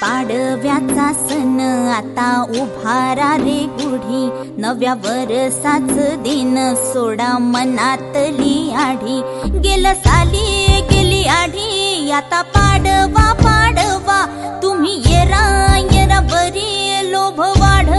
पाडव्याचा सण आता उभारा रे गुढी, नव्या वरसाच दिन सोडा मनातली आढी. गेलं साली गेली आढी, आता पाडवा पाडवा तुम्ही येरा येरा बरी लोभ वाढ